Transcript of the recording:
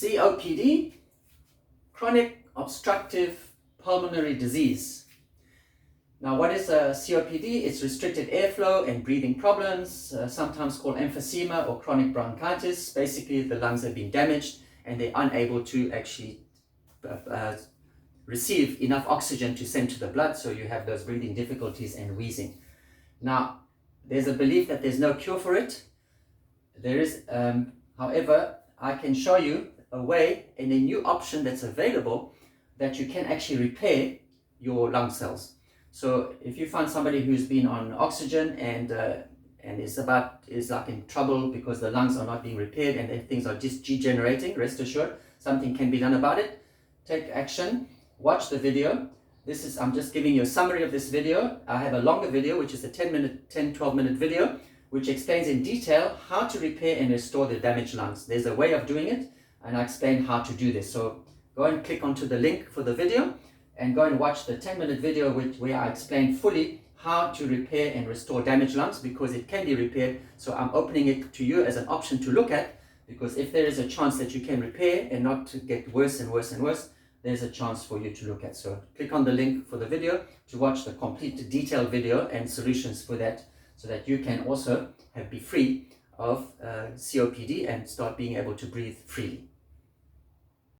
COPD, chronic obstructive pulmonary disease. Now, what is COPD? It's restricted airflow and breathing problems, sometimes called emphysema or chronic bronchitis. Basically, the lungs have been damaged and they're unable to actually receive enough oxygen to send to the blood, so you have those breathing difficulties and wheezing. Now, there's a belief that there's no cure for it. There is, however, I can show you a way and a new option that's available that you can actually repair your lung cells. So if you find somebody who's been on oxygen and is like in trouble because the lungs are not being repaired and things are just degenerating, rest assured, something can be done about it. Take action. Watch the video. I'm just giving you a summary of this video. I have a longer video, which is a 12 minute video, which explains in detail how to repair and restore the damaged lungs. There's a way of doing it, and I explain how to do this. So go and click onto the link for the video and go and watch the 10-minute video where I explain fully how to repair and restore damaged lungs, because it can be repaired. So I'm opening it to you as an option to look at, because if there is a chance that you can repair and not to get worse and worse and worse, there's a chance for you to look at. So click on the link for the video to watch the complete detailed video and solutions for that, so that you can also be free of COPD and start being able to breathe freely.